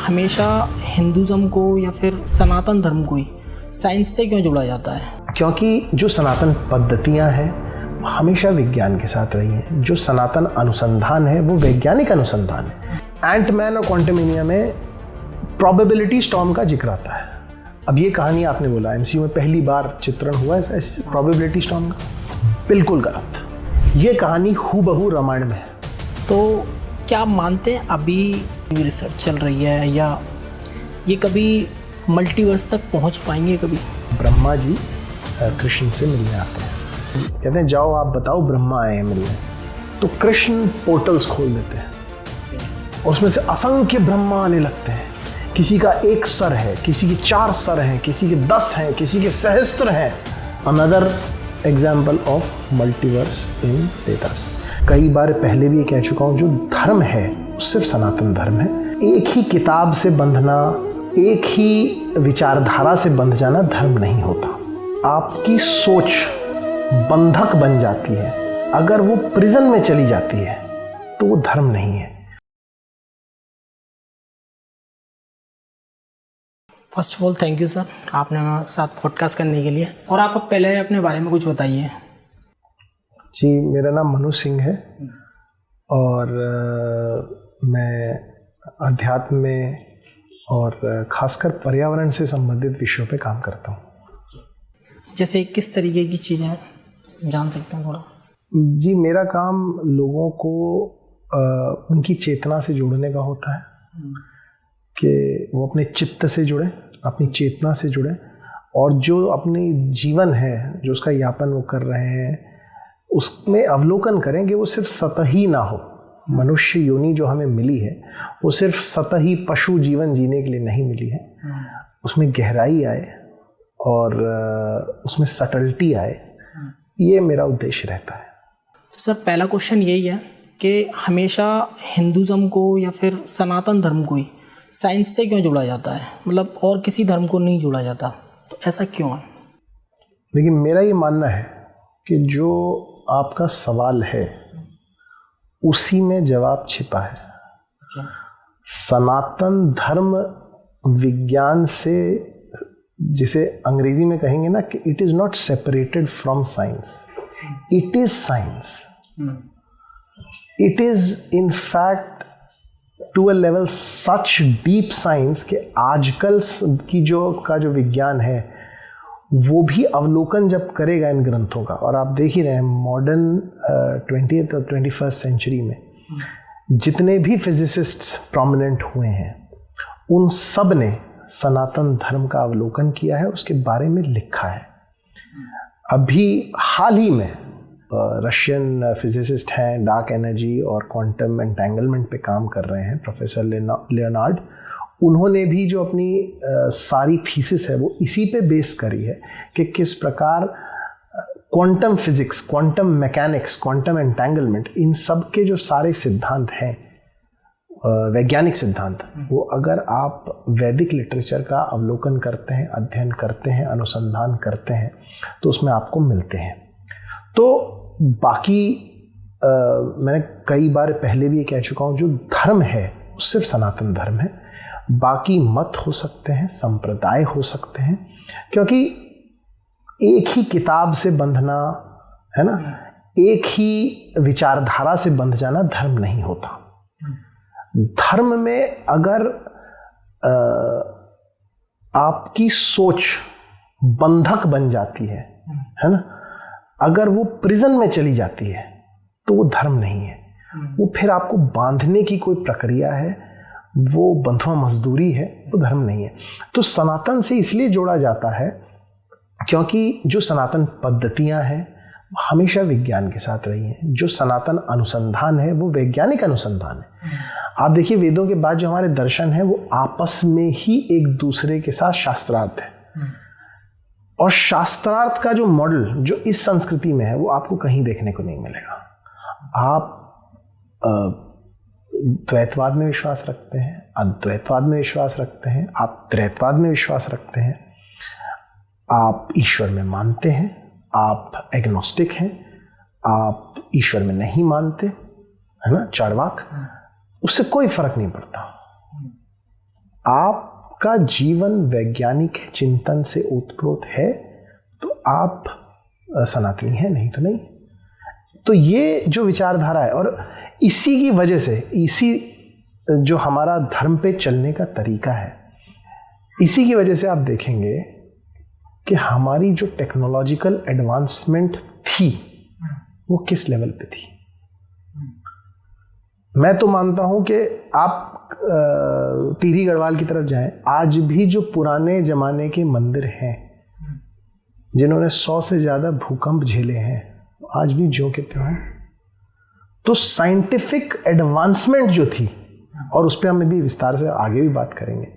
हमेशा हिंदुज़म को या फिर सनातन धर्म को ही साइंस से क्यों जोड़ा जाता है? क्योंकि जो सनातन पद्धतियां हैं हमेशा विज्ञान के साथ रही हैं। जो सनातन अनुसंधान है वो वैज्ञानिक अनुसंधान है। एंटमैन और क्वांटमेनिया में प्रोबेबिलिटी स्टॉर्म का जिक्र आता है। अब ये कहानी आपने बोला एमसीयू में पहली बार चित्रण हुआ है प्रोबेबिलिटी स्टॉर्म का, बिल्कुल गलत। ये कहानी हूबहू रामायण में है। तो क्या आप मानते हैं अभी रिसर्च चल रही है या ये कभी मल्टीवर्स तक पहुंच पाएंगे? कभी ब्रह्मा जी कृष्ण से मिलने आते हैं, कहते हैं जाओ आप बताओ ब्रह्मा आए हैं मिलने। तो कृष्ण पोर्टल्स खोल देते हैं और उसमें से असंख्य ब्रह्मा आने लगते हैं। किसी का एक सर है, किसी के 4 सर हैं, किसी के 10 हैं, किसी के सहस्त्र हैं। अनदर एग्जाम्पल ऑफ मल्टीवर्स इन वेदास। कई बार पहले भी ये कह चुका हूँ, जो धर्म है वो सिर्फ सनातन धर्म है। एक ही किताब से बंधना, एक ही विचारधारा से बंध जाना धर्म नहीं होता। आपकी सोच बंधक बन जाती है, अगर वो प्रिजन में चली जाती है तो वो धर्म नहीं है। First of all thank you sir, आपने हमारे साथ पॉडकास्ट करने के लिए। और आप पहले अपने बारे में कुछ बताइए। जी, मेरा नाम मनु सिंह है और मैं अध्यात्म में और खासकर पर्यावरण से संबंधित विषयों पे काम करता हूँ। जैसे किस तरीके की चीज़ें जान सकते हैं थोड़ा? जी, मेरा काम लोगों को उनकी चेतना से जोड़ने का होता है कि वो अपने चित्त से जुड़े, अपनी चेतना से जुड़े और जो अपनी जीवन है, जो उसका यापन वो कर रहे हैं, उसमें अवलोकन करें कि वो सिर्फ सतही ना हो। मनुष्य योनि जो हमें मिली है वो सिर्फ सतही पशु जीवन जीने के लिए नहीं मिली है। उसमें गहराई आए और उसमें सटलिटी आए, ये मेरा उद्देश्य रहता है। तो सर पहला क्वेश्चन यही है कि हमेशा हिंदुज़म को या फिर सनातन धर्म को ही साइंस से क्यों जोड़ा जाता है, मतलब और किसी धर्म को नहीं जोड़ा जाता, तो ऐसा क्यों है? लेकिन मेरा ये मानना है कि जो आपका सवाल है उसी में जवाब छिपा है। सनातन धर्म विज्ञान से, जिसे अंग्रेजी में कहेंगे ना कि it is not separated from science, it is science. It is in fact to a level such deep science कि आजकल की जो विज्ञान है वो भी अवलोकन जब करेगा इन ग्रंथों का, और आप देख ही रहे हैं मॉडर्न 20th और 21st सेंचुरी में जितने भी फिजिसिस्ट्स प्रोमिनेंट हुए हैं उन सब ने सनातन धर्म का अवलोकन किया है, उसके बारे में लिखा है। अभी हाल ही में रशियन फिजिसिस्ट हैं, डार्क एनर्जी और क्वांटम एंटेंगलमेंट पे काम कर रहे हैं, प्रोफेसर लियोनार्ड। उन्होंने भी जो अपनी सारी थीसिस है वो इसी पे बेस करी है कि किस प्रकार quantum physics, quantum mechanics, quantum entanglement, इन सब के जो सारे सिद्धांत हैं, वैज्ञानिक सिद्धांत, वो अगर आप वैदिक लिटरेचर का अवलोकन करते हैं, अध्ययन करते हैं, अनुसंधान करते हैं तो उसमें आपको मिलते हैं। तो बाकी मैंने कई बार पहले भी ये कह चुका हूँ, जो धर्म है वो सिर्फ सनातन धर्म है। बाकी मत हो सकते हैं, संप्रदाय हो सकते हैं, क्योंकि एक ही किताब से बंधना है ना, एक ही विचारधारा से बंध जाना धर्म नहीं होता। धर्म में अगर आपकी सोच बंधक बन जाती है ना, अगर वो प्रिजन में चली जाती है तो वो धर्म नहीं है। वो फिर आपको बांधने की कोई प्रक्रिया है, वो बंधुआ मजदूरी है, वो धर्म नहीं है। तो सनातन से इसलिए जोड़ा जाता है क्योंकि जो सनातन पद्धतियां हैं वो हमेशा विज्ञान के साथ रही हैं। जो सनातन अनुसंधान है वो वैज्ञानिक अनुसंधान है। आप देखिए, वेदों के बाद जो हमारे दर्शन है वो आपस में ही एक दूसरे के साथ शास्त्रार्थ है, और शास्त्रार्थ का जो मॉडल जो इस संस्कृति में है वो आपको कहीं देखने को नहीं मिलेगा। आप द्वैतवाद में विश्वास रखते हैं, अद्वैतवाद में विश्वास रखते हैं, आप त्रैतवाद में विश्वास रखते हैं, आप ईश्वर में मानते हैं, आप एग्नोस्टिक हैं, आप ईश्वर में नहीं मानते, है ना, चार्वाक, उससे कोई फर्क नहीं पड़ता। आपका जीवन वैज्ञानिक चिंतन से ओतप्रोत है तो आप सनातनी हैं, नहीं तो नहीं। तो ये जो विचारधारा है, और इसी की वजह से, इसी जो हमारा धर्म पे चलने का तरीका है, इसी की वजह से आप देखेंगे कि हमारी जो टेक्नोलॉजिकल एडवांसमेंट थी वो किस लेवल पे थी। मैं तो मानता हूं कि आप टिहरी गढ़वाल की तरफ जाएं, आज भी जो पुराने जमाने के मंदिर हैं जिन्होंने 100 से ज्यादा भूकंप झेले हैं, आज भी ज्यों के त्यों हैं। तो साइंटिफिक एडवांसमेंट जो थी, और उस पर हम भी विस्तार से आगे भी बात करेंगे,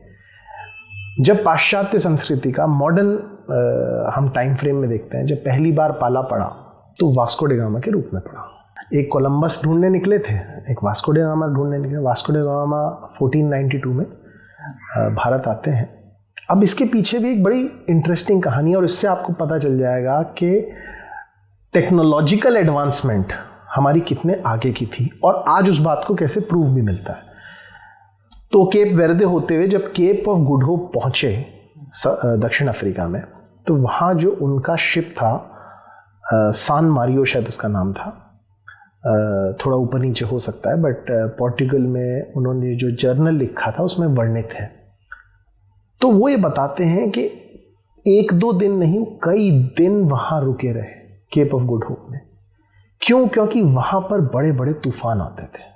जब पाश्चात्य संस्कृति का मॉडर्न हम टाइम फ्रेम में देखते हैं, जब पहली बार पाला पड़ा तो वास्को डे गामा के रूप में पड़ा। एक कोलंबस ढूंढने निकले थे, एक वास्को डे गामा ढूंढने निकले। वास्को डे गामा 1492 में भारत आते हैं। अब इसके पीछे भी एक बड़ी इंटरेस्टिंग कहानी है, और इससे आपको पता चल जाएगा कि टेक्नोलॉजिकल एडवांसमेंट हमारी कितने आगे की थी, और आज उस बात को कैसे प्रूव भी मिलता है। तो केप वेर्दे होते हुए जब केप ऑफ गुड होप पहुंचे दक्षिण अफ्रीका में, तो वहाँ जो उनका शिप था, सान मारियो शायद उसका नाम था, थोड़ा ऊपर नीचे हो सकता है, बट पोर्टुगल में उन्होंने जो जर्नल लिखा था उसमें वर्णित है। तो वो ये बताते हैं कि 1-2 दिन नहीं, कई दिन वहाँ रुके रहे केप ऑफ गुड होप में। क्यों? क्योंकि वहाँ पर बड़े बड़े तूफान आते थे।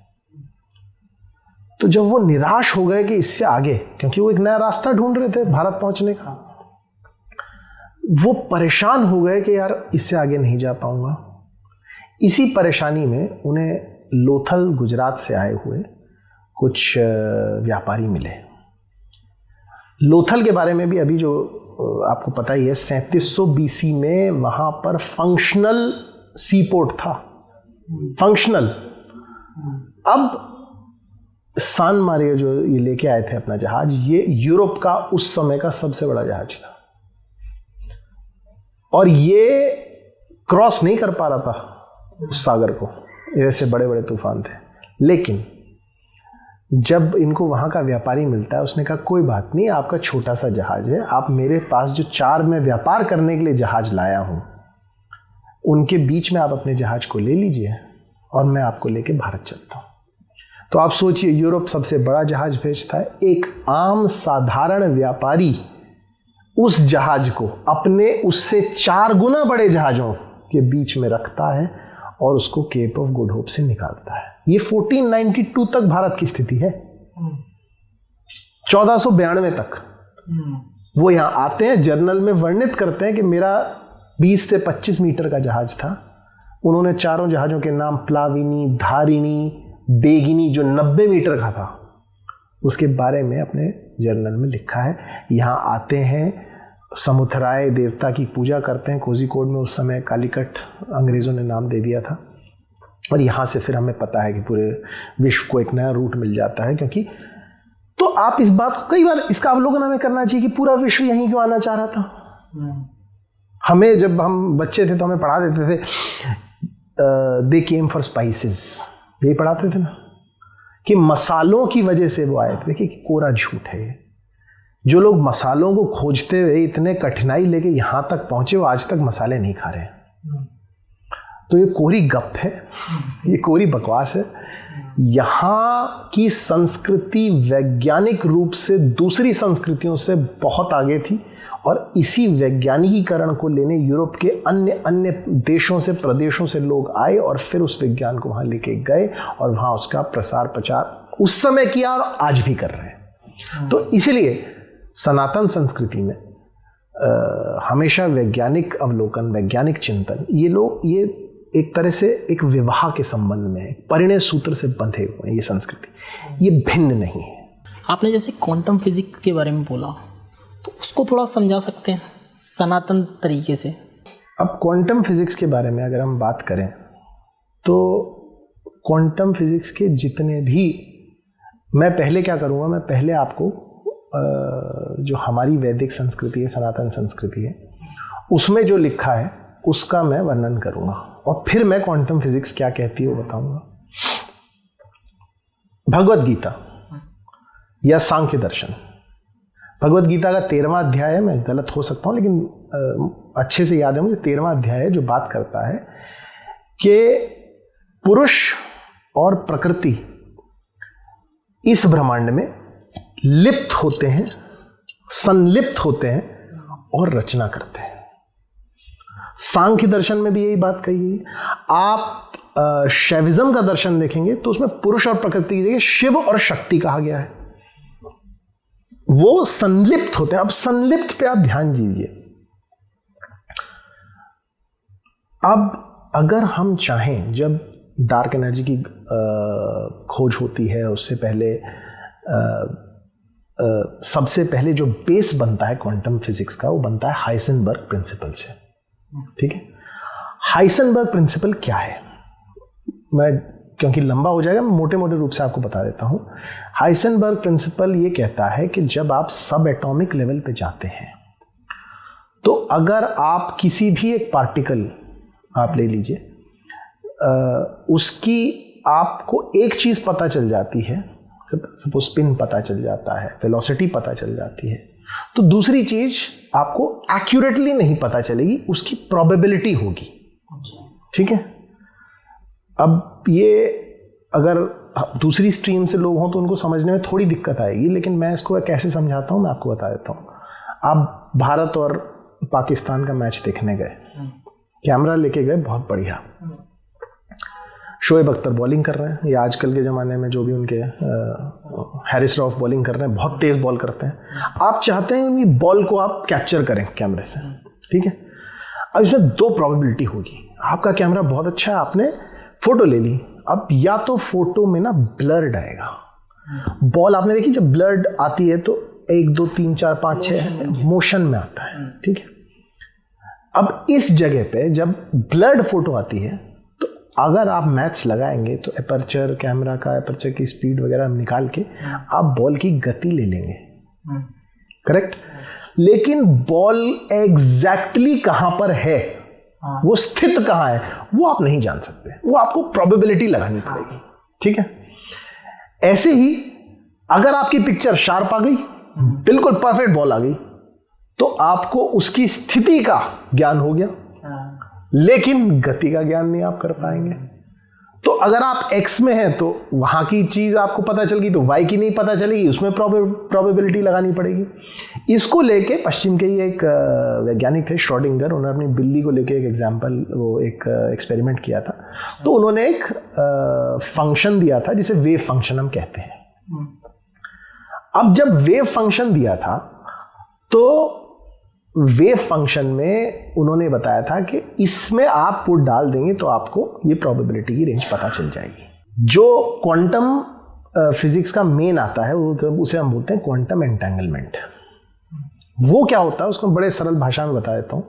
तो जब वो निराश हो गए कि इससे आगे, क्योंकि वो एक नया रास्ता ढूंढ रहे थे भारत पहुंचने का, वो परेशान हो गए कि यार इससे आगे नहीं जा पाऊंगा। इसी परेशानी में उन्हें लोथल गुजरात से आए हुए कुछ व्यापारी मिले। लोथल के बारे में भी अभी जो आपको पता ही है, 3700 BC में वहां पर फंक्शनल सीपोर्ट था, फंक्शनल। अब सान मारियो जो ये लेके आए थे अपना जहाज, ये यूरोप का उस समय का सबसे बड़ा जहाज था, और ये क्रॉस नहीं कर पा रहा था उस सागर को, ऐसे बड़े बड़े तूफान थे। लेकिन जब इनको वहां का व्यापारी मिलता है, उसने कहा कोई बात नहीं, आपका छोटा सा जहाज है, आप मेरे पास जो 4 मैं व्यापार करने के लिए जहाज लाया हूं, उनके बीच में आप अपने जहाज को ले लीजिए और मैं आपको लेके भारत चलता हूं। तो आप सोचिए, यूरोप सबसे बड़ा जहाज भेजता है, एक आम साधारण व्यापारी उस जहाज को अपने उससे 4 गुना बड़े जहाजों के बीच में रखता है और उसको केप ऑफ गुड होप से निकालता है। ये 1492 तक भारत की स्थिति है। 1492 तक वो यहां आते हैं, जर्नल में वर्णित करते हैं कि मेरा 20 से 25 मीटर का जहाज था। उन्होंने 4 जहाजों के नाम प्लाविनी, धारिणी, बेगिनी, जो 90 मीटर का था, उसके बारे में अपने जर्नल में लिखा है। यहाँ आते हैं, समुथराय देवता की पूजा करते हैं। कोझिकोड में उस समय कालीकट अंग्रेज़ों ने नाम दे दिया था, और यहाँ से फिर हमें पता है कि पूरे विश्व को एक नया रूट मिल जाता है। क्योंकि तो आप इस बात को कई बार इसका अवलोकन हमें करना चाहिए कि पूरा विश्व यहीं क्यों आना चाह रहा था। हमें जब हम बच्चे थे तो हमें पढ़ा देते थे दे केम फॉर स्पाइसेस, यही पढ़ाते थे ना, कि मसालों की वजह से वो आए थे। देखिए कोरा झूठ है। जो लोग मसालों को खोजते हुए इतने कठिनाई लेके यहां तक पहुंचे, वो आज तक मसाले नहीं खा रहे। तो ये कोरी गप है, ये कोरी बकवास है। यहाँ की संस्कृति वैज्ञानिक रूप से दूसरी संस्कृतियों से बहुत आगे थी, और इसी वैज्ञानिकीकरण को लेने यूरोप के अन्य देशों से, प्रदेशों से लोग आए और फिर उस विज्ञान को वहाँ लेके गए और वहाँ उसका प्रसार प्रचार उस समय किया और आज भी कर रहे हैं। तो इसलिए सनातन संस्कृति में हमेशा वैज्ञानिक अवलोकन, वैज्ञानिक चिंतन, ये एक तरह से एक विवाह के संबंध में परिणय सूत्र से बंधे हुए हैं। ये संस्कृति, ये भिन्न नहीं है। आपने जैसे क्वांटम फिजिक्स के बारे में बोला, तो उसको थोड़ा समझा सकते हैं सनातन तरीके से? अब क्वांटम फिजिक्स के बारे में अगर हम बात करें, तो क्वांटम फिजिक्स के जितने भी, मैं पहले क्या करूँगा, मैं पहले आपको जो हमारी वैदिक संस्कृति है, सनातन संस्कृति है, उसमें जो लिखा है उसका मैं वर्णन करूँगा, और फिर मैं क्वांटम फिजिक्स क्या कहती है वो बताऊँगा। भगवद गीता या सांख्य दर्शन, भगवत गीता का 13वां अध्याय है, मैं गलत हो सकता हूँ लेकिन अच्छे से याद है मुझे, 13वां अध्याय है जो बात करता है कि पुरुष और प्रकृति इस ब्रह्मांड में लिप्त होते हैं, संलिप्त होते हैं और रचना करते हैं। सांख्य दर्शन में भी यही बात कही है। आप शैविज्म का दर्शन देखेंगे तो उसमें पुरुष और प्रकृति की जगह शिव और शक्ति कहा गया है, वो संलिप्त होते हैं। अब संलिप्त पे आप ध्यान दीजिए। अब अगर हम चाहें, जब डार्क एनर्जी की खोज होती है उससे पहले सबसे पहले जो बेस बनता है क्वांटम फिजिक्स का वो बनता है हाइसेनबर्ग प्रिंसिपल से। ठीक है, हाइसेनबर्ग प्रिंसिपल क्या है, मैं क्योंकि लंबा हो जाएगा मैं मोटे मोटे रूप से आपको बता देता हूं। हाइसेनबर्ग प्रिंसिपल ये कहता है कि जब आप सब एटॉमिक लेवल पे जाते हैं तो अगर आप किसी भी एक पार्टिकल आप ले लीजिए, उसकी आपको एक चीज पता चल जाती है, सपोज स्पिन पता चल जाता है, वेलोसिटी पता चल जाती है, तो दूसरी चीज आपको एक्यूरेटली नहीं पता चलेगी, उसकी प्रोबेबिलिटी होगी। ठीक है, अब ये अगर दूसरी स्ट्रीम से लोग हों तो उनको समझने में थोड़ी दिक्कत आएगी, लेकिन मैं इसको कैसे समझाता हूँ मैं आपको बता देता हूँ। आप भारत और पाकिस्तान का मैच देखने गए, कैमरा लेके गए, बहुत बढ़िया, शोएब अख्तर बॉलिंग कर रहे हैं, या आजकल के ज़माने में जो भी उनके हैरिस रॉफ बॉलिंग कर रहे हैं, बहुत तेज़ बॉल करते हैं। आप चाहते हैं उनकी बॉल को आप कैप्चर करें कैमरे से, ठीक है। अब इसमें दो प्रोबेबिलिटी होगी। आपका कैमरा बहुत अच्छा है, आपने फोटो ले ली, अब या तो फोटो में ना ब्लर्ड आएगा, बॉल आपने देखी जब ब्लर्ड आती है तो 1 2 3 4 5 6 मोशन में आता है, ठीक है। अब इस जगह पे जब ब्लर्ड फोटो आती है तो अगर आप मैथ्स लगाएंगे तो एपर्चर कैमरा का एपर्चर की स्पीड वगैरह निकाल के आप बॉल की गति ले लेंगे, करेक्ट। लेकिन बॉल एग्जैक्टली कहां पर है, वो स्थित कहां है, वो आप नहीं जान सकते, वो आपको प्रोबेबिलिटी लगानी पड़ेगी, ठीक है। ऐसे ही अगर आपकी पिक्चर शार्प आ गई, बिल्कुल परफेक्ट बॉल आ गई, तो आपको उसकी स्थिति का ज्ञान हो गया, लेकिन गति का ज्ञान नहीं आप कर पाएंगे। तो अगर आप एक्स में हैं तो वहां की चीज आपको पता चल गई, तो वाई की नहीं पता चलेगी, उसमें प्रोबेबिलिटी लगानी पड़ेगी। इसको लेके पश्चिम के ही एक वैज्ञानिक थे श्रोडिंगर, उन्होंने अपनी बिल्ली को लेके एक एग्जाम्पल, वो एक एक्सपेरिमेंट किया था। तो उन्होंने एक फंक्शन दिया था जिसे वेव फंक्शन हम कहते हैं। अब जब वेव फंक्शन दिया था तो वेव फंक्शन में उन्होंने बताया था कि इसमें आप पुट डाल देंगे तो आपको ये प्रोबेबिलिटी की रेंज पता चल जाएगी। जो क्वांटम फिजिक्स का मेन आता है वो उसे हम बोलते हैं क्वांटम एंटेंगलमेंट। वो क्या होता है उसको बड़े सरल भाषा में बता देता हूँ,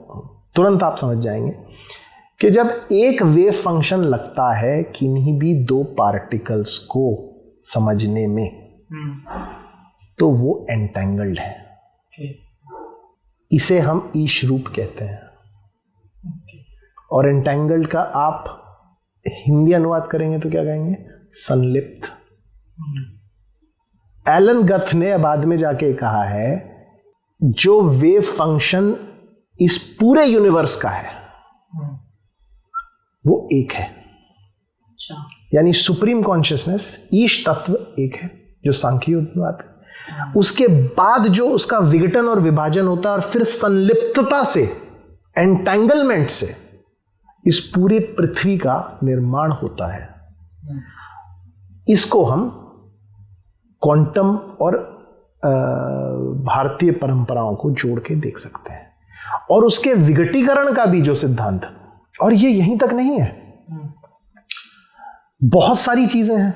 तुरंत आप समझ जाएंगे कि जब एक वेव फंक्शन लगता है किन्हीं भी दो पार्टिकल्स को समझने में, तो वो एंटेंगल्ड है। इसे हम ईश रूप कहते हैं। और एंटेंगल्ड का आप हिंदी अनुवाद करेंगे तो क्या कहेंगे, संलिप्त। एलन गथ ने बाद में जाके कहा है जो वेव फंक्शन इस पूरे यूनिवर्स का है वो एक है, यानी सुप्रीम कॉन्शियसनेस ईश तत्व एक है जो सांख्यिक अनुवाद। उसके बाद जो उसका विघटन और विभाजन होता है और फिर संलिप्तता से, एंटेंगलमेंट से इस पूरी पृथ्वी का निर्माण होता है। इसको हम क्वांटम और भारतीय परंपराओं को जोड़ के देख सकते हैं। और उसके विघटीकरण का भी जो सिद्धांत, और ये यहीं तक नहीं है, बहुत सारी चीजें हैं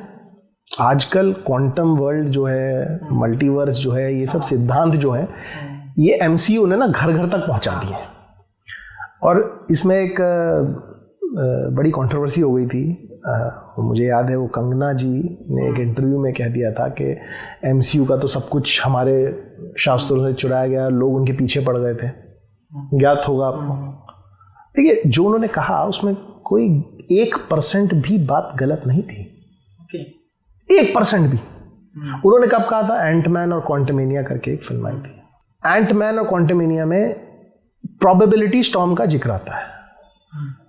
आजकल। क्वांटम वर्ल्ड जो है, मल्टीवर्स जो है, ये सब सिद्धांत जो है ये एमसीयू ने ना घर घर तक पहुंचा दिए। और इसमें एक बड़ी कंट्रोवर्सी हो गई थी, मुझे याद है वो कंगना जी ने एक इंटरव्यू में कह दिया था कि एमसीयू का तो सब कुछ हमारे शास्त्रों से चुराया गया, लोग उनके पीछे पड़ गए थे। ज्ञात होगा आपको। देखिए जो उन्होंने कहा उसमें कोई 1% भी बात गलत नहीं थी, 1% भी। उन्होंने कब कहा था, एंटमैन और क्वांटमेनिया करके एक फिल्म आई थी, एंटमैन और क्वांटमेनिया में प्रोबेबिलिटी स्टॉर्म का जिक्र आता है।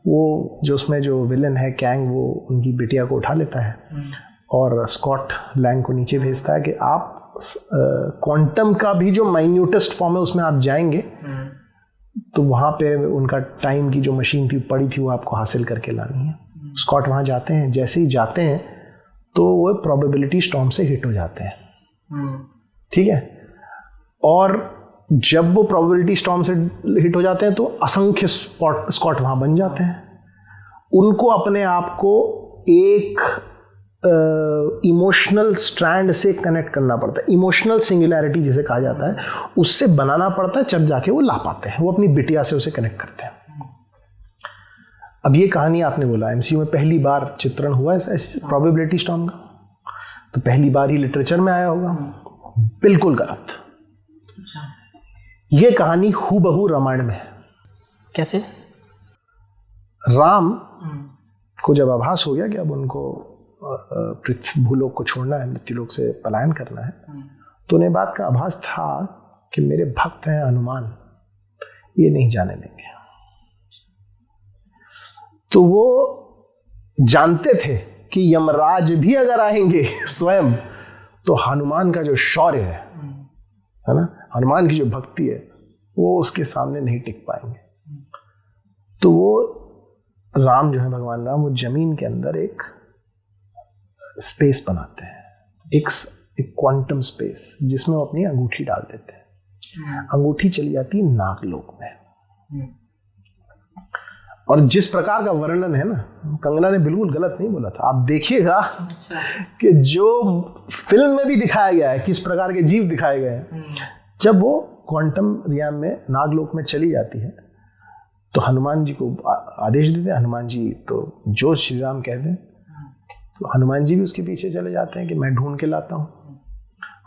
वो जो उसमें जो विलन है कैंग, वो उनकी बिटिया को उठा लेता है और स्कॉट लैंग को नीचे भेजता है कि आप क्वांटम का भी जो माइन्यूटेस्ट फॉर्म है उसमें आप जाएंगे तो वहाँ पे उनका टाइम की जो मशीन थी पड़ी थी वो आपको हासिल करके लानी है। स्कॉट वहाँ जाते हैं, जैसे ही जाते हैं तो वो प्रोबेबिलिटी स्टॉर्म से हिट हो जाते हैं। ठीक है, और जब वो प्रोबेबिलिटी स्टॉर्म से हिट हो जाते हैं तो असंख्य स्कॉट वहाँ बन जाते हैं। उनको अपने आप को एक इमोशनल स्ट्रैंड से कनेक्ट करना पड़ता है, इमोशनल सिंगुलैरिटी जिसे कहा जाता है, उससे बनाना पड़ता है, जब जाके वो ला पाते हैं, वो अपनी बिटिया से उसे कनेक्ट करते हैं। अब ये कहानी आपने बोला एमसीयू में पहली बार चित्रण हुआ है प्रोबेबिलिटी स्टॉर्म का, तो पहली बार ही लिटरेचर में आया होगा। बिल्कुल गलत। ये कहानी हूबहू रामायण में है। कैसे? राम को जब आभास हो गया कि अब उनको पृथ्वी भूलोक को छोड़ना है, मृत्युलोक से पलायन करना है, तो उन्हें बात का आभास था कि मेरे भक्त हैं हनुमान, ये नहीं जाने देंगे। तो वो जानते थे कि यमराज भी अगर आएंगे स्वयं तो हनुमान का जो शौर्य है ना, हनुमान की जो भक्ति है, वो उसके सामने नहीं टिक पाएंगे। तो वो राम जो है, भगवान राम, वो जमीन के अंदर एक स्पेस बनाते हैं, एक क्वांटम स्पेस, जिसमें वो अपनी अंगूठी डाल देते हैं। अंगूठी चली जाती है नागलोक में। और जिस प्रकार का वर्णन है ना, कंगना ने बिल्कुल गलत नहीं बोला था। आप देखिएगा कि जो फिल्म में भी दिखाया गया है, किस प्रकार के जीव दिखाए गए हैं, जब वो क्वांटम रियाम में नागलोक में चली जाती है तो हनुमान जी को आदेश देते हैं। हनुमान जी तो जो श्री राम कहते हैं, तो हनुमान जी भी उसके पीछे चले जाते हैं कि मैं ढूंढ के लाता हूँ।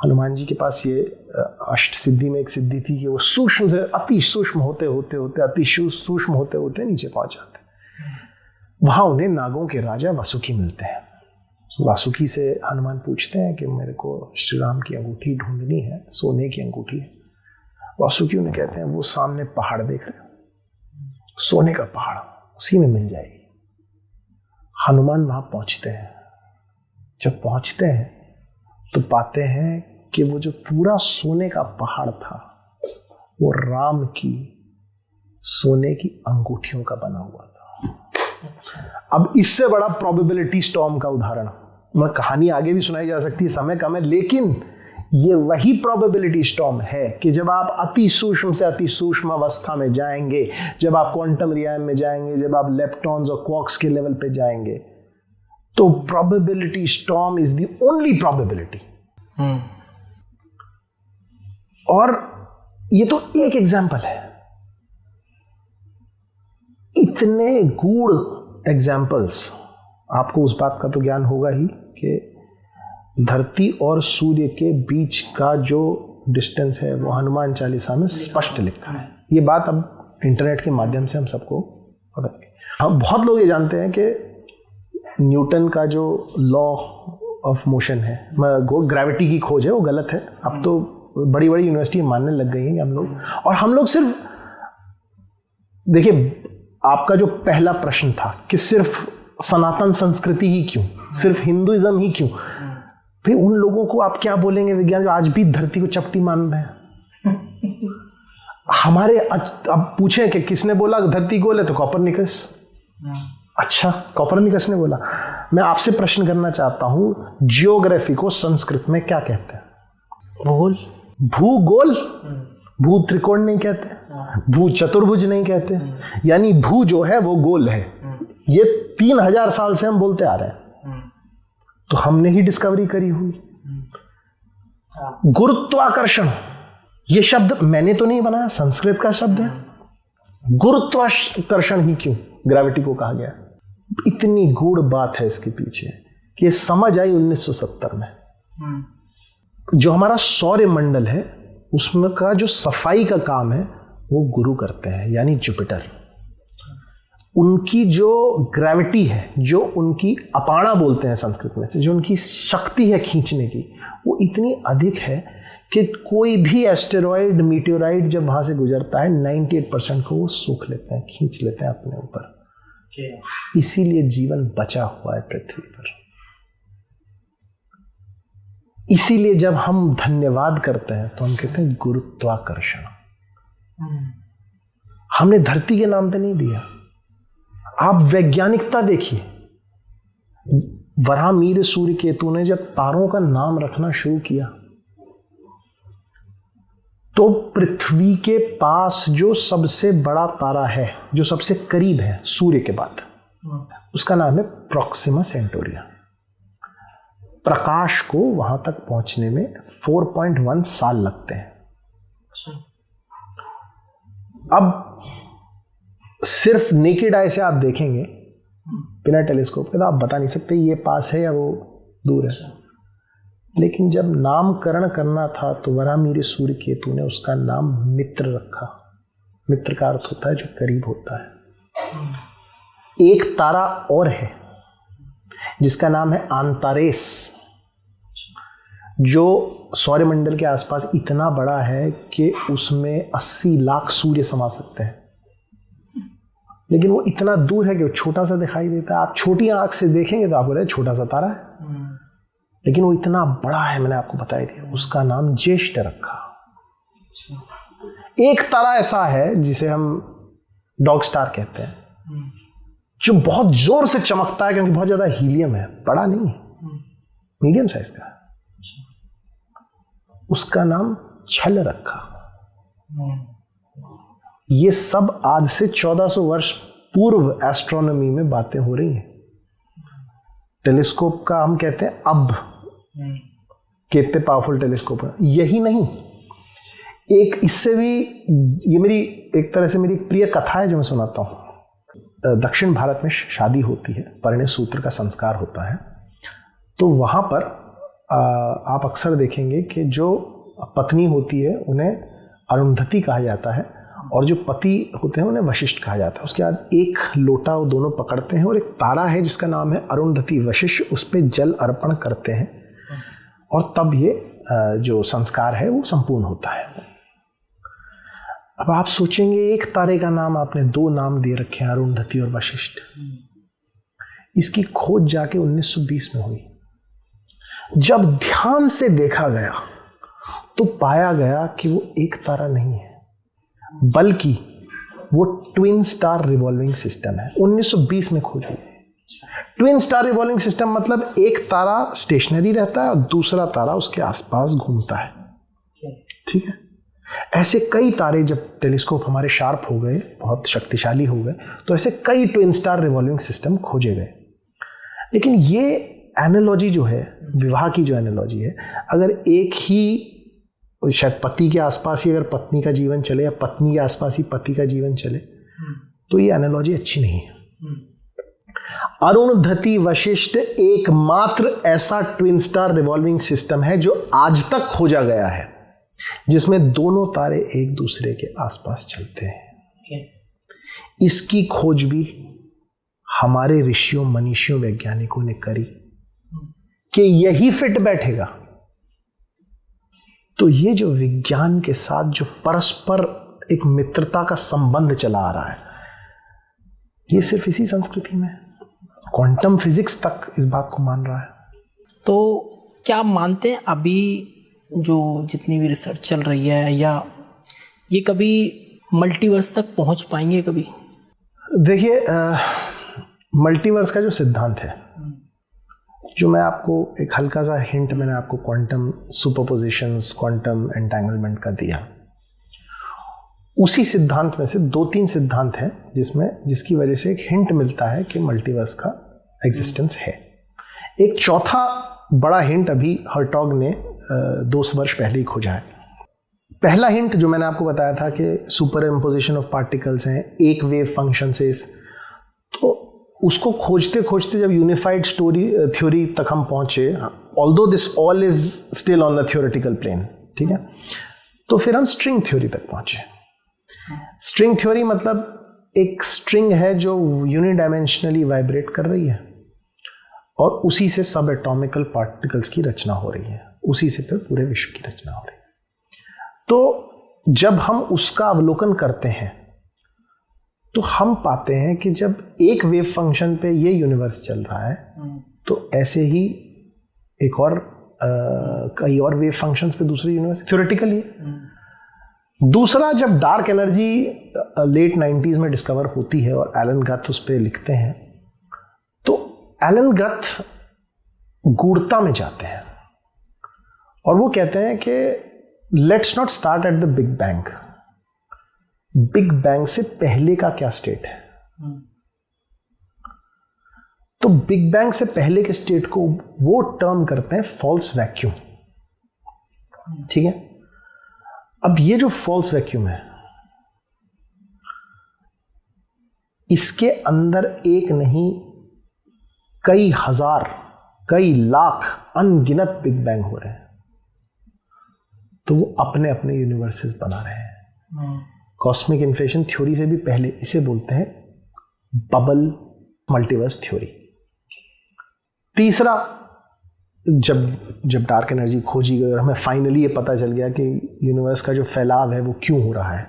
हनुमान जी के पास ये अष्ट सिद्धि में एक सिद्धि थी कि वो सूक्ष्म से अति सूक्ष्म होते होते अति सूक्ष्म होते होते नीचे पहुंच जाते हैं। वहां उन्हें नागों के राजा वासुकी मिलते हैं। वासुकी से हनुमान पूछते हैं कि मेरे को श्री राम की अंगूठी ढूंढनी है, सोने की अंगूठी है। वासुकी उन्हें कहते हैं वो सामने पहाड़ देख रहे हो, सोने का पहाड़, उसी में मिल जाएगी। हनुमान वहां पहुंचते हैं। जब पहुंचते हैं तो पाते हैं कि वो जो पूरा सोने का पहाड़ था वो राम की सोने की अंगूठियों का बना हुआ था। अब इससे बड़ा प्रोबेबिलिटी स्टॉर्म का उदाहरण, मैं कहानी आगे भी सुनाई जा सकती है, समय कम है, लेकिन ये वही प्रोबेबिलिटी स्टॉर्म है कि जब आप अति सूक्ष्म से अति सूक्ष्म अवस्था में जाएंगे, जब आप क्वांटम रियाम में जाएंगे, जब आप लेप्टॉन्स और क्वार्क्स के लेवल पे जाएंगे, तो probability storm is the only probability. और ये तो एक एग्जाम्पल है, इतने गूढ़ एग्जाम्पल्स। आपको उस बात का तो ज्ञान होगा ही कि धरती और सूर्य के बीच का जो डिस्टेंस है वो हनुमान चालीसा में स्पष्ट लिखा है। ये बात अब इंटरनेट के माध्यम से हम सबको पता है। हम बहुत लोग ये जानते हैं कि न्यूटन का जो लॉ ऑफ मोशन है, ग्रेविटी की खोज है, वो गलत है। अब तो बड़ी बड़ी यूनिवर्सिटी मानने लग गई हैं हम लोग। और हम लोग सिर्फ देखिए, आपका जो पहला प्रश्न था कि सिर्फ सनातन संस्कृति ही क्यों, सिर्फ हिंदुइज्म ही क्यों, फिर उन लोगों को आप क्या बोलेंगे विज्ञान जो आज भी धरती को चपटी मान रहे हैं। हमारे अब पूछें कि किसने बोला धरती गोल है, तो कॉपरनिकस। अच्छा, कॉपरनिकस ने बोला। मैं आपसे प्रश्न करना चाहता हूं, जियोग्राफी को संस्कृत में क्या कहते हैं? भूगोल। भूगोल। भू त्रिकोण नहीं कहते, भू चतुर्भुज नहीं कहते, यानी भू जो है वो गोल है। ये 3000 साल से हम बोलते आ रहे हैं, तो हमने ही डिस्कवरी करी हुई। गुरुत्वाकर्षण, ये शब्द मैंने तो नहीं बनाया, संस्कृत का शब्द है। गुरुत्वाकर्षण ही क्यों ग्रेविटी को कहा गया? इतनी गूढ़ बात है इसके पीछे कि समझ आई 1970 में। जो हमारा सौर मंडल है उसमें का जो सफाई का काम है वो गुरु करते हैं, यानी जुपिटर। उनकी जो ग्रेविटी है, जो उनकी अपाणा बोलते हैं संस्कृत में से, जो उनकी शक्ति है खींचने की, वो इतनी अधिक है कि कोई भी एस्टेरॉइड मीटियोराइट जब वहां से गुजरता है 98% को वो सूख लेते हैं, खींच लेते हैं अपने ऊपर। इसीलिए जीवन बचा हुआ है पृथ्वी पर। इसीलिए जब हम धन्यवाद करते हैं तो हम कहते हैं गुरुत्वाकर्षण। हमने धरती के नाम पे नहीं दिया। आप वैज्ञानिकता देखिए, वराहमिहिर सूर्य केतु ने जब तारों का नाम रखना शुरू किया तो पृथ्वी के पास जो सबसे बड़ा तारा है, जो सबसे करीब है सूर्य के बाद, उसका नाम है प्रॉक्सिमा सेंटोरिया। प्रकाश को वहां तक पहुंचने में 4.1 साल लगते हैं। अब सिर्फ नेकेड आई से आप देखेंगे बिना टेलीस्कोप के तो आप बता नहीं सकते ये पास है या वो दूर है। लेकिन जब नामकरण करना था तो वराहमिहिर सूर्य केतु ने उसका नाम मित्र रखा। मित्र का अर्थ होता है जो करीब होता है। एक तारा और है जिसका नाम है आंतारेस, जो सौरमंडल के आसपास इतना बड़ा है कि उसमें 80 लाख सूर्य समा सकते हैं। लेकिन वो इतना दूर है कि वो छोटा सा दिखाई देता है। आप छोटी आंख से देखेंगे तो आपको लगेगा छोटा सा तारा है, लेकिन वो इतना बड़ा है, मैंने आपको बताया दिया। उसका नाम ज्येष्ठ रखा। एक तारा ऐसा है जिसे हम डॉग स्टार कहते हैं, जो बहुत जोर से चमकता है क्योंकि बहुत ज्यादा हीलियम है, बड़ा नहीं है, मीडियम साइज का है। उसका नाम छल रखा। ये सब आज से 1400 वर्ष पूर्व एस्ट्रोनॉमी में बातें हो रही हैं। टेलीस्कोप का हम कहते हैं अब कितने पावरफुल टेलीस्कोप है। यही नहीं, एक इससे भी, ये मेरी एक तरह से मेरी प्रिय कथा है जो मैं सुनाता हूँ। दक्षिण भारत में शादी होती है, परिणय सूत्र का संस्कार होता है, तो वहाँ पर आप अक्सर देखेंगे कि जो पत्नी होती है उन्हें अरुंधति कहा जाता है और जो पति होते हैं उन्हें वशिष्ठ कहा जाता है। उसके बाद एक लोटा वो दोनों पकड़ते हैं और एक तारा है जिसका नाम है अरुंधति वशिष्ठ, उस पर जल अर्पण करते हैं और तब ये जो संस्कार है वो संपूर्ण होता है। अब आप सोचेंगे एक तारे का नाम आपने 2 नाम दे रखे हैं, अरुंधति और वशिष्ठ। इसकी खोज जाके 1920 में हुई। जब ध्यान से देखा गया तो पाया गया कि वो एक तारा नहीं है, बल्कि वो ट्विन स्टार रिवॉल्विंग सिस्टम है। 1920 में खोज हुई। ट्विन स्टार रिवॉल्विंग सिस्टम मतलब एक तारा स्टेशनरी रहता है और दूसरा तारा उसके आसपास घूमता है। ठीक है, ऐसे कई तारे जब टेलीस्कोप हमारे शार्प हो गए, बहुत शक्तिशाली हो गए, तो ऐसे कई ट्विन स्टार रिवॉल्विंग सिस्टम खोजे गए। लेकिन ये एनालॉजी जो है, विवाह की जो एनालॉजी है, अगर एक ही शायद पति के आसपास ही अगर पत्नी का जीवन चले या पत्नी के आसपास ही पति का जीवन चले, तो ये एनालॉजी अच्छी नहीं है। अरुणधति वशिष्ठ एकमात्र ऐसा ट्विन स्टार रिवॉल्विंग सिस्टम है जो आज तक खोजा गया है जिसमें दोनों तारे एक दूसरे के आसपास चलते हैं। इसकी खोज भी हमारे ऋषियों, मनीषियों, वैज्ञानिकों ने करी कि यही फिट बैठेगा। तो ये जो विज्ञान के साथ जो परस्पर एक मित्रता का संबंध चला आ रहा है, ये सिर्फ इसी संस्कृति में, क्वांटम फिजिक्स तक इस बात को मान रहा है। तो क्या आप मानते हैं अभी जो जितनी भी रिसर्च चल रही है, या ये कभी मल्टीवर्स तक पहुंच पाएंगे कभी? देखिए, मल्टीवर्स का जो सिद्धांत है, जो मैं आपको एक हल्का सा हिंट मैंने आपको क्वांटम सुपरपोजिशंस, क्वांटम एंटेंगलमेंट का दिया, उसी सिद्धांत में से 2-3 सिद्धांत हैं जिसकी वजह से एक हिंट मिलता है कि मल्टीवर्स का एग्जिस्टेंस है। एक चौथा बड़ा हिंट अभी हर्टॉग ने 2 वर्ष पहले ही खोजा है। पहला हिंट जो मैंने आपको बताया था कि सुपर इम्पोजिशन ऑफ पार्टिकल्स हैं, एक वेव फंक्शन से, तो उसको खोजते खोजते जब यूनिफाइड थ्योरी तक हम पहुंचे, although this all is still on the theoretical plane, ठीक है, तो फिर हम स्ट्रिंग थ्योरी तक पहुंचे। स्ट्रिंग थ्योरी मतलब एक स्ट्रिंग है जो यूनिडायमेंशनली वाइब्रेट कर रही है और उसी से सब एटॉमिकल पार्टिकल्स की रचना हो रही है, उसी से फिर पूरे विश्व की रचना हो रही है। तो जब हम उसका अवलोकन करते हैं तो हम पाते हैं कि जब एक वेव फंक्शन पे ये यूनिवर्स चल रहा है तो ऐसे ही एक और कई और वेव फंक्शंस पे दूसरे यूनिवर्स थ्योरेटिकली। दूसरा, जब डार्क एनर्जी लेट 90s में डिस्कवर होती है और एलन गथ उस पर लिखते हैं, तो एलन गथ गूढ़ता में जाते हैं और वो कहते हैं कि let's not start at the big bang. Big bang से पहले का क्या स्टेट है? तो बिग बैंग से पहले के स्टेट को वो टर्म करते हैं फॉल्स वैक्यूम। ठीक है, अब ये जो फॉल्स वैक्यूम है, इसके अंदर एक नहीं कई हजार, कई लाख, अनगिनत बिग बैंग हो रहे हैं। तो वो अपने अपने यूनिवर्सेस बना रहे हैं। कॉस्मिक इन्फ्लेशन थ्योरी से भी पहले इसे बोलते हैं बबल मल्टीवर्स थ्योरी। तीसरा, जब डार्क एनर्जी खोजी गई और हमें फाइनली ये पता चल गया कि यूनिवर्स का जो फैलाव है वो क्यों हो रहा है,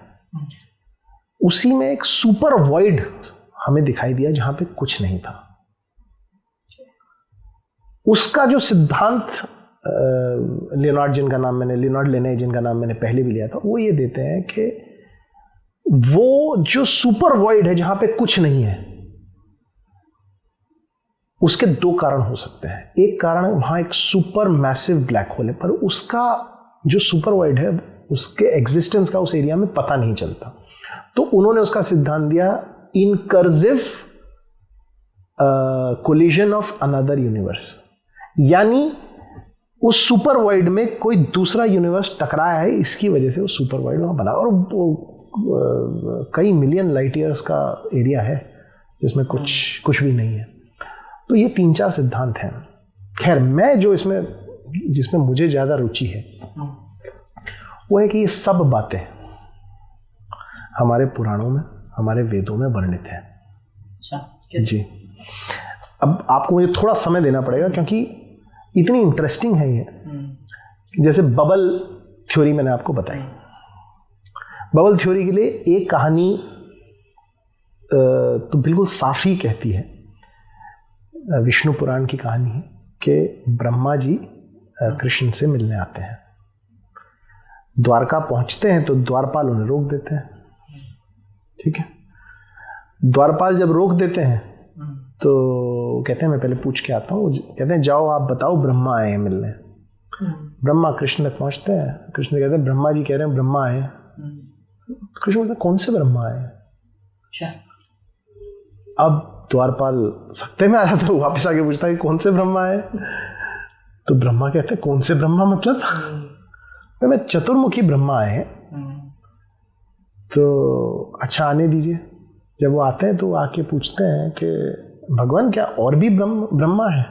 उसी में एक सुपर वॉइड हमें दिखाई दिया जहां पे कुछ नहीं था। उसका जो सिद्धांत लियोनार्ड लेने जिनका नाम मैंने पहले भी लिया था, वो ये देते हैं कि वो जो सुपर वॉइड है जहां पे कुछ नहीं है, उसके दो कारण हो सकते हैं। एक कारण वहां एक सुपर मैसिव ब्लैक होल है, पर उसका जो सुपर वॉइड है उसके एग्जिस्टेंस का उस एरिया में पता नहीं चलता। तो उन्होंने उसका सिद्धांत दिया इनकर्सिव कोलिजन ऑफ अनदर यूनिवर्स, यानी उस सुपर वॉइड में कोई दूसरा यूनिवर्स टकराया है, इसकी वजह से वो सुपर वॉइड वहां बना। और वो कई मिलियन लाइट ईयर्स का एरिया है जिसमें कुछ भी नहीं है। तो ये 3-4 सिद्धांत हैं। खैर, मैं जो जिसमें मुझे ज्यादा रुचि है वो है कि ये सब बातें हमारे पुराणों में, हमारे वेदों में वर्णित है। अच्छा, जी। अब आपको मुझे थोड़ा समय देना पड़ेगा क्योंकि इतनी इंटरेस्टिंग है ये। जैसे बबल थ्योरी मैंने आपको बताई। बबल थ्योरी के लिए एक कहानी तो बिल्कुल साफ ही कहती है, विष्णु पुराण की कहानी है कि ब्रह्मा जी कृष्ण से मिलने आते हैं। द्वारका पहुंचते हैं तो द्वारपाल उन्हें रोक देते हैं। ठीक है, द्वारपाल जब रोक देते हैं तो कहते हैं मैं पहले पूछ के आता हूँ। कहते हैं जाओ आप बताओ, ब्रह्मा आए हैं मिलने। ब्रह्मा कृष्ण तक पहुंचते हैं। कृष्ण कहते हैं ब्रह्मा जी कह रहे हैं ब्रह्मा आए। कृष्ण कहते हैं कौन से ब्रह्मा आए? अच्छा, अब द्वारपाल सत्ते में आ जाता है, वापस आके पूछता है कि कौन से ब्रह्मा आए? तो ब्रह्मा कहते हैं कौन से ब्रह्मा मतलब? तो मैं चतुर्मुखी ब्रह्मा आए हैं। तो अच्छा आने दीजिए। जब वो आते हैं तो आके पूछते हैं कि भगवान क्या और भी ब्रह्मा है?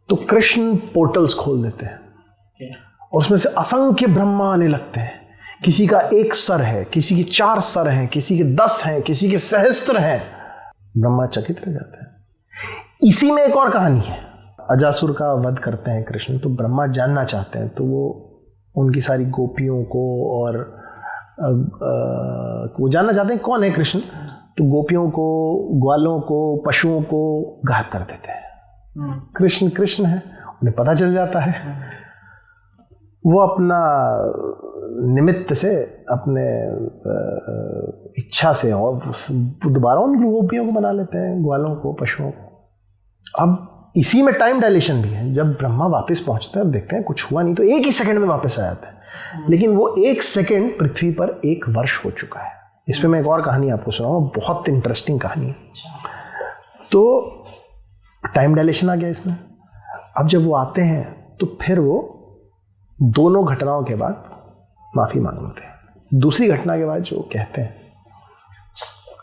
तो कृष्ण पोर्टल्स खोल देते हैं और उसमें से असंख्य ब्रह्मा आने लगते हैं। किसी का 1 सर है, किसी के 4 सर हैं, किसी के 10 हैं, किसी के सहस्त्र हैं। ब्रह्मा चकित रह जाते हैं। इसी में एक और कहानी है। अजासुर का वध करते हैं कृष्ण, तो ब्रह्मा जानना चाहते हैं। तो वो उनकी सारी गोपियों को और वो जानना चाहते हैं कौन है कृष्ण। तो गोपियों को, ग्वालों को, पशुओं को गायब कर देते हैं। कृष्ण कृष्ण है, उन्हें पता चल जाता है। वो अपना निमित्त से, अपने इच्छा से और दोबारा उन गोपियों को बना लेते हैं, ग्वालों को, पशुओं को। अब इसी में टाइम डायलेशन भी है। जब ब्रह्मा वापस पहुंचते हैं और देखते हैं कुछ हुआ नहीं, तो 1 ही सेकंड में वापस आ जाता है। लेकिन वो 1 सेकंड पृथ्वी पर 1 वर्ष हो चुका है। इस पे मैं एक और कहानी आपको सुनाऊंगा, बहुत इंटरेस्टिंग कहानी है। तो टाइम डायलेशन आ गया इसमें। अब जब वो आते हैं तो फिर वो दोनों घटनाओं के बाद माफी मांगते हैं। दूसरी घटना के बाद जो कहते हैं,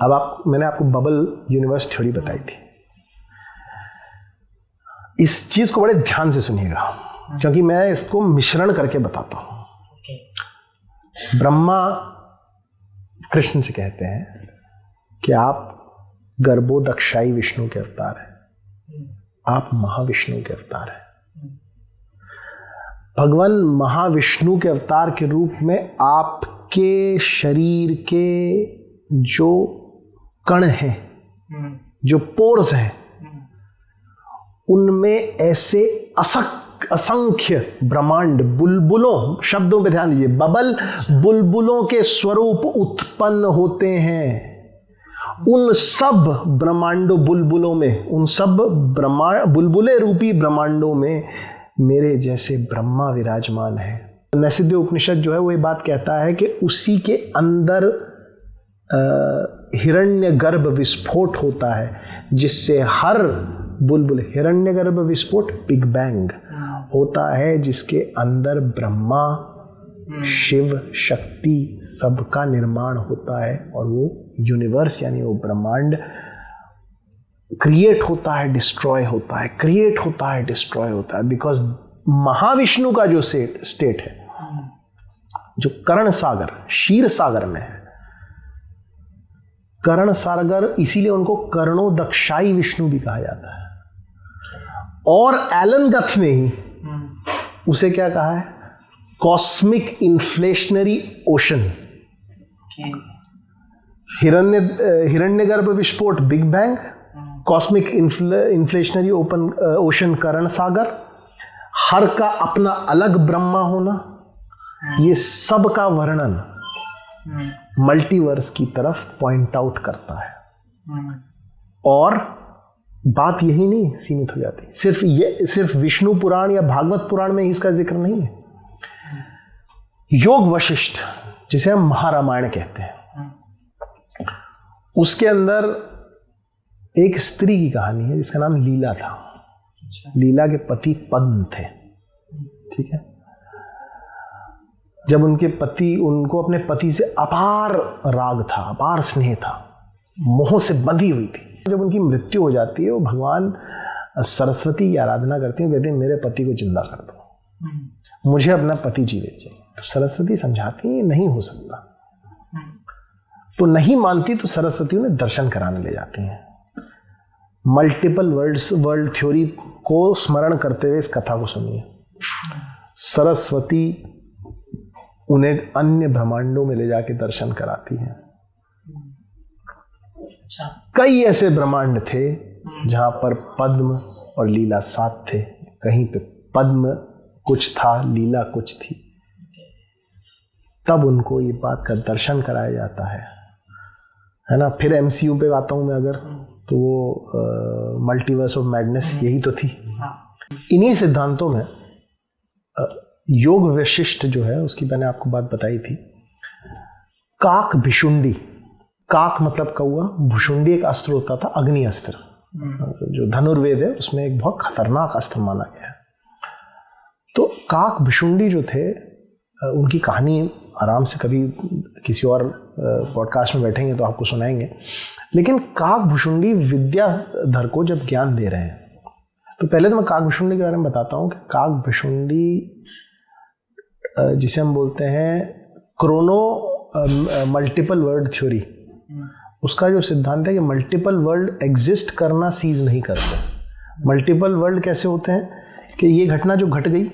अब मैंने आपको बबल यूनिवर्स थ्योरी बताई थी। इस चीज को बड़े ध्यान से सुनिएगा क्योंकि मैं इसको मिश्रण करके बताता हूं। ब्रह्मा कृष्ण से कहते हैं कि आप गर्भोदक्षाई विष्णु के अवतार हैं, आप महाविष्णु के अवतार हैं। भगवान महाविष्णु के अवतार के रूप में आपके शरीर के जो कण हैं, जो पोर्स हैं, उनमें ऐसे असंख्य ब्रह्मांड बुलबुलों, शब्दों पे ध्यान दीजिए, बबल बुलबुलों के स्वरूप उत्पन्न होते हैं। उन सब ब्रह्मांडों बुलबुलों में, उन सब बुलबुले रूपी ब्रह्मांडों में मेरे जैसे ब्रह्मा विराजमान है। नैषधीय उपनिषद जो है वो ये बात कहता है कि उसी के अंदर हिरण्यगर्भ विस्फोट होता है, जिससे हर बुलबुल, हिरण्यगर्भ विस्फोट बिग बैंग होता है, जिसके अंदर ब्रह्मा, शिव, शक्ति सबका निर्माण होता है। और वो यूनिवर्स यानी वो ब्रह्मांड क्रिएट होता है, डिस्ट्रॉय होता है, क्रिएट होता है, डिस्ट्रॉय होता है। बिकॉज महाविष्णु का जो स्टेट है, जो कर्ण सागर, क्षीर सागर में है, कर्ण सागर, इसीलिए उनको कर्णोदक्षाई विष्णु भी कहा जाता है। और एलन गथ ने ही उसे क्या कहा है? Cosmic inflationary ocean. हिरण्यगर्भ विस्फोट big bang, cosmic inflationary ocean कर्ण सागर, हर का अपना अलग ब्रह्मा होना, ये सब का वर्णन मल्टीवर्स की तरफ पॉइंट आउट करता है। और बात यही नहीं सीमित हो जाती, सिर्फ विष्णु पुराण या भागवत पुराण में इसका जिक्र नहीं है। योग वशिष्ठ, जिसे हम महारामायण कहते हैं, उसके अंदर एक स्त्री की कहानी है जिसका नाम लीला था। लीला के पति पद्म थे, ठीक है। जब उनको अपने पति से अपार राग था, अपार स्नेह था, मोह से बंधी हुई थी। जब उनकी मृत्यु हो जाती है, वो भगवान सरस्वती की आराधना करती है, कहते हैं मेरे पति को जिंदा कर दो, मुझे अपना पति जीवित चाहिए। तो सरस्वती समझाती है नहीं हो सकता। तो नहीं मानती तो सरस्वती उन्हें दर्शन कराने ले जाती हैं। मल्टीपल वर्ल्ड थ्योरी को स्मरण करते हुए इस कथा को सुनिए। सरस्वती उन्हें अन्य ब्रह्मांडों में ले जाके दर्शन कराती हैं। कई ऐसे ब्रह्मांड थे जहां पर पद्म और लीला साथ थे। कहीं पे पद्म कुछ था, लीला कुछ थी। तब उनको ये बात का दर्शन कराया जाता है ना। फिर MCU पे आता हूं मैं अगर, तो वो मल्टीवर्स ऑफ मैडनेस यही तो थी। इन्हीं सिद्धांतों में योग वशिष्ठ जो है, उसकी मैंने आपको बात बताई थी। काक भिशुंडी, काक मतलब कौआ, भुशुंडी एक अस्त्र होता था, अग्नि अस्त्र, जो धनुर्वेद है उसमें एक बहुत खतरनाक अस्त्र माना गया है। तो काक भिशुंडी जो थे, उनकी कहानी आराम से कभी किसी और पॉडकास्ट में बैठेंगे तो आपको सुनाएंगे। लेकिन काक भुशुंडी विद्याधर को जब ज्ञान दे रहे हैं, तो पहले तो मैं काक भुशुंडी के बारे में बताता हूँ कि काक भुशुंडी, जिसे हम बोलते हैं क्रोनो मल्टीपल वर्ल्ड थ्योरी, उसका जो सिद्धांत है कि मल्टीपल वर्ल्ड एग्जिस्ट करना सीज नहीं करते। मल्टीपल वर्ल्ड कैसे होते हैं कि ये घटना जो घट गई,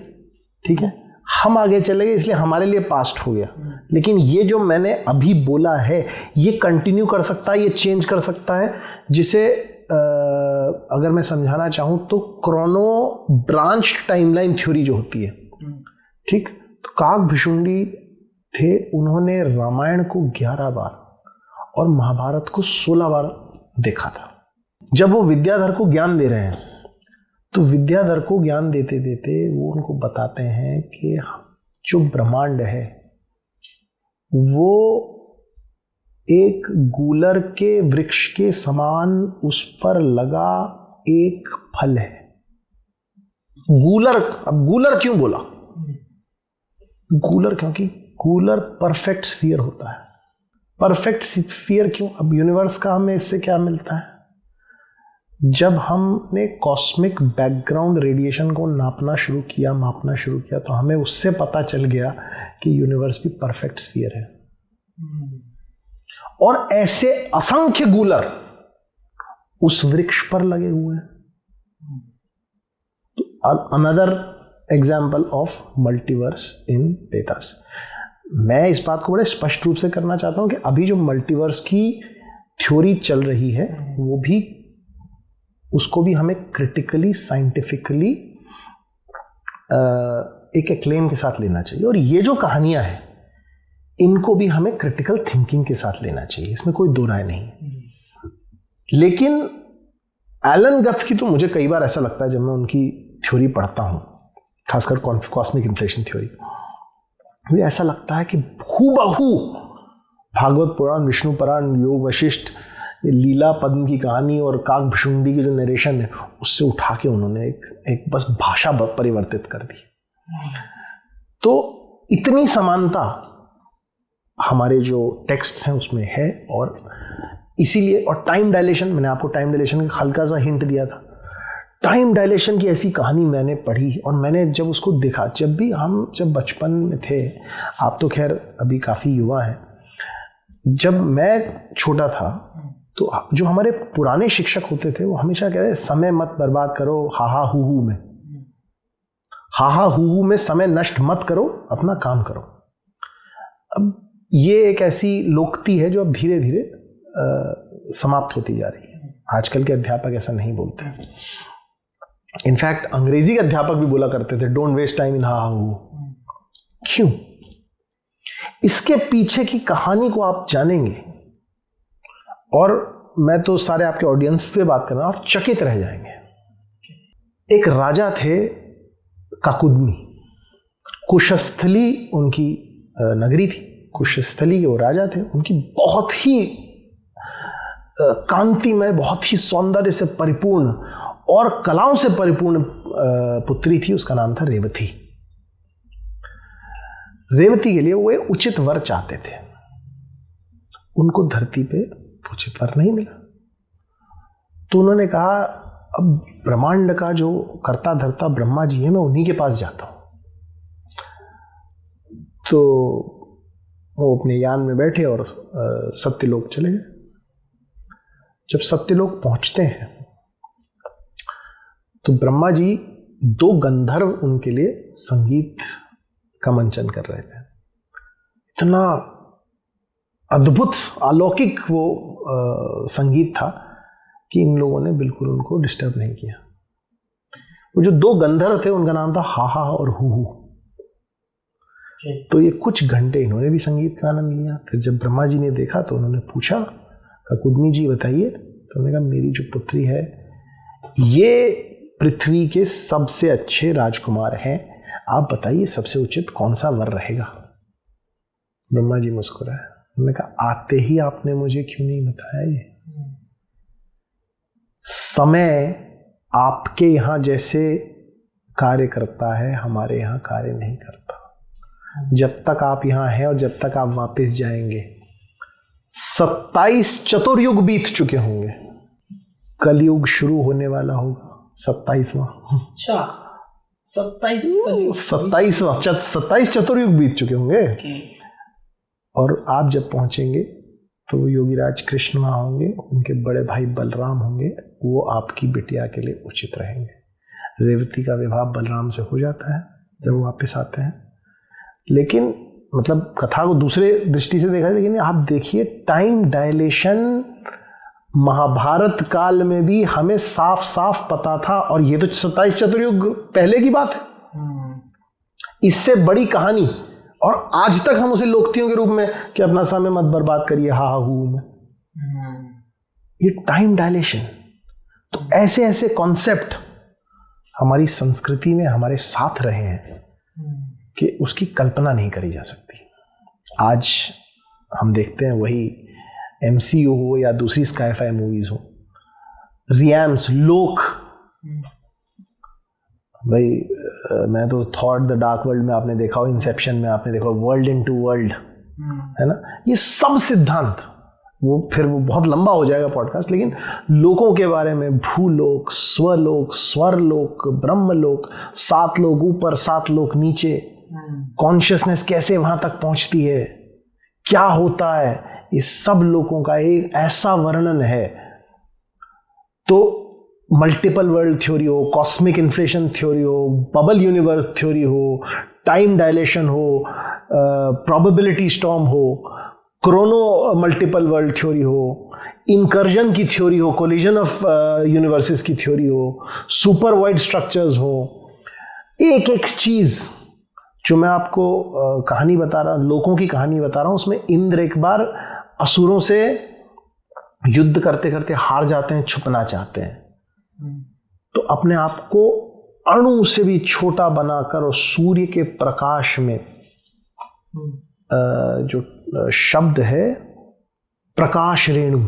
ठीक है, हम आगे चले गए इसलिए हमारे लिए पास्ट हो गया, लेकिन ये जो मैंने अभी बोला है ये कंटिन्यू कर सकता है, ये चेंज कर सकता है। जिसे अगर मैं समझाना चाहूँ तो क्रोनो ब्रांच टाइमलाइन थ्योरी जो होती है, ठीक। तो काक भिशुंडी थे, उन्होंने रामायण को 11 बार और महाभारत को 16 बार देखा था। जब वो विद्याधर को ज्ञान दे रहे हैं, तो विद्याधर को ज्ञान देते देते वो उनको बताते हैं कि जो ब्रह्मांड है वो एक गूलर के वृक्ष के समान उस पर लगा एक फल है। गूलर, अब गूलर क्यों बोला? गूलर क्योंकि गूलर परफेक्ट स्फीयर होता है। परफेक्ट स्फीयर क्यों? अब यूनिवर्स का हमें इससे क्या मिलता है? जब हमने कॉस्मिक बैकग्राउंड रेडिएशन को मापना शुरू किया तो हमें उससे पता चल गया कि यूनिवर्स भी परफेक्ट स्फीयर है। और ऐसे असंख्य गूलर उस वृक्ष पर लगे हुए हैं। तो अनदर एग्जाम्पल ऑफ मल्टीवर्स इन वेदास। मैं इस बात को बड़े स्पष्ट रूप से करना चाहता हूं कि अभी जो मल्टीवर्स की थ्योरी चल रही है वो भी, उसको भी हमें क्रिटिकली साइंटिफिकली एक एक्लेम के साथ लेना चाहिए, और ये जो कहानियां हैं इनको भी हमें क्रिटिकल थिंकिंग के साथ लेना चाहिए, इसमें कोई दो राय नहीं। लेकिन एलन गथ की तो मुझे कई बार ऐसा लगता है जब मैं उनकी थ्योरी पढ़ता हूं, खासकर कॉस्मिक इन्फ्लेशन थ्योरी, मुझे ऐसा लगता है कि हूबहू भागवत पुराण, विष्णु पुराण, योग वशिष्ठ, लीला पद्म की कहानी और काकभुशुंडी की जो नरेशन है उससे उठा के उन्होंने एक बस भाषा परिवर्तित कर दी। तो इतनी समानता हमारे जो टेक्स्ट्स हैं उसमें है, और इसीलिए, और टाइम डायलेशन, मैंने आपको टाइम डायलेशन का हल्का सा हिंट दिया था। टाइम डायलेशन की ऐसी कहानी मैंने पढ़ी और मैंने जब उसको देखा, जब बचपन में थे, आप तो खैर अभी काफ़ी युवा हैं, जब मैं छोटा था तो जो हमारे पुराने शिक्षक होते थे वो हमेशा कहते हैं समय मत बर्बाद करो हाहा हू हू में, हाहा हू हू में समय नष्ट मत करो, अपना काम करो। अब ये एक ऐसी लोकती है जो अब धीरे धीरे समाप्त होती जा रही है। आजकल के अध्यापक ऐसा नहीं बोलते। इनफैक्ट अंग्रेजी के अध्यापक भी बोला करते थे डोंट वेस्ट टाइम इन हाहा हू। क्यों? इसके पीछे की कहानी को आप जानेंगे, और मैं तो सारे आपके ऑडियंस से बात कर रहा हूं, आप चकित रह जाएंगे। एक राजा थे काकुदमी, कुशस्थली उनकी नगरी थी, कुशस्थली के वो राजा थे। उनकी बहुत ही कांतिमय, बहुत ही सौंदर्य से परिपूर्ण और कलाओं से परिपूर्ण पुत्री थी, उसका नाम था रेवती। रेवती के लिए वो एक उचित वर चाहते थे, उनको धरती पे उचित वर नहीं मिला। तो उन्होंने कहा अब ब्रह्मांड का जो कर्ता धर्ता ब्रह्मा जी है, मैं उन्हीं के पास जाता हूं। तो वो अपने यान में बैठे और सत्यलोक चले गए। जब सत्यलोक पहुंचते हैं तो ब्रह्मा जी 2 गंधर्व उनके लिए संगीत का मंचन कर रहे थे। इतना अद्भुत अलौकिक वो संगीत था कि इन लोगों ने बिल्कुल उनको डिस्टर्ब नहीं किया। वो जो 2 गंधर्व थे उनका नाम था हाहा और हूहू। तो ये कुछ घंटे इन्होंने भी संगीत का आनंद लिया। फिर जब ब्रह्मा जी ने देखा तो उन्होंने पूछा, काकुदमी जी बताइए। तो उन्होंने कहा मेरी जो पुत्री है ये पृथ्वी के सबसे अच्छे राजकुमार हैं, आप बताइए सबसे उचित कौन सा वर रहेगा। ब्रह्मा जी मुस्कुराए, उन्होंने कहा आते ही आपने मुझे क्यों नहीं बताया? ये समय आपके यहां जैसे कार्य करता है, हमारे यहां कार्य नहीं करता। जब तक आप यहां हैं और जब तक आप वापस जाएंगे 27 चतुर्युग बीत चुके होंगे, कलयुग शुरू होने वाला होगा 27वां। अच्छा, 27 चतुर्युग बीत चुके होंगे। और आप जब पहुंचेंगे तो योगीराज कृष्ण वहां होंगे, उनके बड़े भाई बलराम होंगे, वो आपकी बिटिया के लिए उचित रहेंगे। रेवती का विवाह बलराम से हो जाता है जब वो वापस आते हैं। लेकिन मतलब कथा को दूसरे दृष्टि से देखा, लेकिन आप देखिए टाइम डायलेशन महाभारत काल में भी हमें साफ साफ पता था, और ये तो 27 चतुर्युग पहले की बात है। इससे बड़ी कहानी, और आज तक हम उसे लोकतियों के रूप में कि अपना समय मत बर्बाद करिए हा हू में। ये टाइम डायलेशन। तो ऐसे ऐसे कॉन्सेप्ट हमारी संस्कृति में हमारे साथ रहे हैं कि उसकी कल्पना नहीं करी जा सकती। आज हम देखते हैं वही MCU हो या दूसरी स्काईफाई मूवीज हो, रियम्स, लोक। भाई मैं तो थॉट द डार्क वर्ल्ड में आपने देखा हो, इंसेप्शन में आपने देखा हो, वर्ल्ड इनटू वर्ल्ड, है ना। ये सब सिद्धांत वो बहुत लंबा हो जाएगा पॉडकास्ट, लेकिन लोकों के बारे में, भूलोक, स्वलोक, स्वरलोक, ब्रह्मलोक, 7 लोक ऊपर 7 लोक नीचे, कॉन्शियसनेस कैसे वहां तक पहुंचती है, क्या होता है, इस सब लोगों का एक ऐसा वर्णन है। तो मल्टीपल वर्ल्ड थ्योरी हो, कॉस्मिक इन्फ्लेशन थ्योरी हो, बबल यूनिवर्स थ्योरी हो, टाइम डायलेशन हो, प्रोबेबिलिटी स्टॉर्म हो, क्रोनो मल्टीपल वर्ल्ड थ्योरी हो, इनकर्जन की थ्योरी हो, कोलिजन ऑफ यूनिवर्सेस की थ्योरी हो, सुपर वाइड स्ट्रक्चर्स हो, एक एक चीज जो मैं आपको कहानी बता रहा हूं, लोगों की कहानी बता रहा हूं, उसमें इंद्र एक बार असुरों से युद्ध करते करते हार जाते हैं, छुपना चाहते हैं, तो अपने आप को अणु से भी छोटा बनाकर और सूर्य के प्रकाश में जो शब्द है प्रकाश रेणु,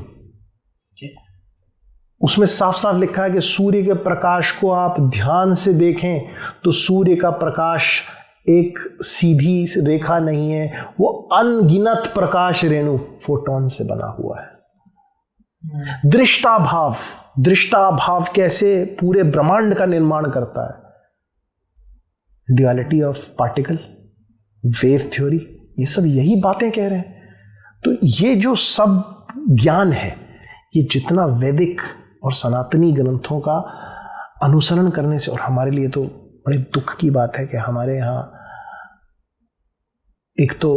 उसमें साफ साफ लिखा है कि सूर्य के प्रकाश को आप ध्यान से देखें तो सूर्य का प्रकाश एक सीधी रेखा नहीं है, वो अनगिनत प्रकाश रेणु फोटोन से बना हुआ है। दृष्टाभाव, दृष्टाभाव कैसे पूरे ब्रह्मांड का निर्माण करता है, duality of particle, wave theory, ये सब यही बातें कह रहे हैं। तो ये जो सब ज्ञान है, ये जितना वैदिक और सनातनी ग्रंथों का अनुसरण करने से, और हमारे लिए तो बड़े दुख की बात है कि हमारे यहाँ एक तो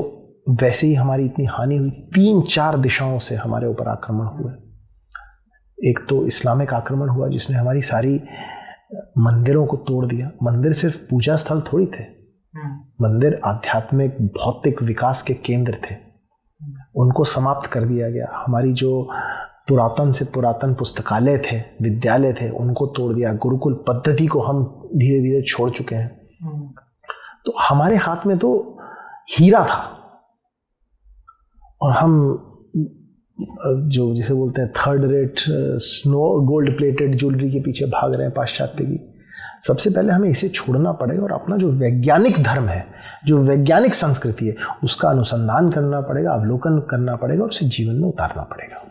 वैसे ही हमारी इतनी हानि हुई, 3-4 दिशाओं से हमारे ऊपर आक्रमण हुए। एक तो इस्लामिक आक्रमण हुआ जिसने हमारी सारी मंदिरों को तोड़ दिया। मंदिर सिर्फ पूजा स्थल थोड़ी थे, मंदिर आध्यात्मिक भौतिक विकास के केंद्र थे, उनको समाप्त कर दिया गया। हमारी जो पुरातन से पुरातन पुस्तकालय थे, विद्यालय थे, उनको तोड़ दिया। गुरुकुल पद्धति को हम धीरे धीरे छोड़ चुके हैं। तो हमारे हाथ में तो हीरा था और हम जो जिसे बोलते हैं third rate snow gold plated jewellery के पीछे भाग रहे हैं पाश्चात्य की। सबसे पहले हमें इसे छोड़ना पड़ेगा और अपना जो वैज्ञानिक धर्म है, जो वैज्ञानिक संस्कृति है, उसका अनुसंधान करना पड़ेगा, अवलोकन करना पड़ेगा और उसे जीवन में उतारना पड़ेगा।